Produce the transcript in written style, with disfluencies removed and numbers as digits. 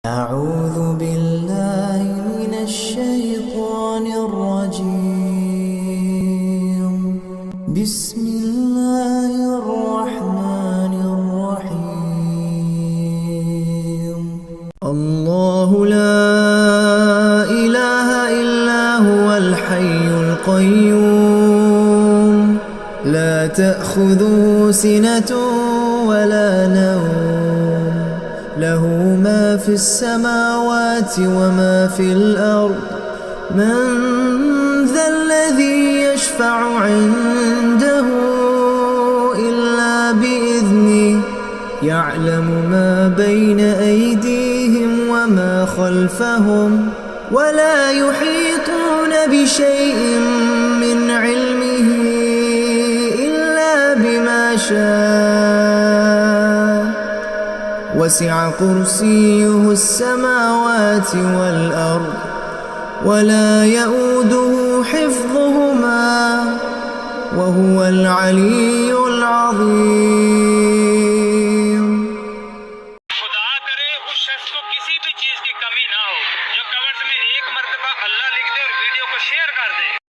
أعوذ بالله من الشيطان الرجيم. بسم الله الرحمن الرحيم. الله لا إله إلا هو الحي القيوم، لا تأخذه سنة ولا نوم، له ما في السماوات وما في الأرض. من ذا الذي يشفع عنده إلا بإذنه، يعلم ما بين أيديهم وما خلفهم، ولا يحيطون بشيء من علمه إلا بما شاء. وسع كرسيه السماوات والأرض، ولا يؤوده حفظهما، وهو العلي العظيم. खुदा करे उस शख्स को किसी भी चीज की कमी ना हो जो कमेंट्स में एक मर्तबा अल्लाह लिख दे और वीडियो को शेयर कर दे।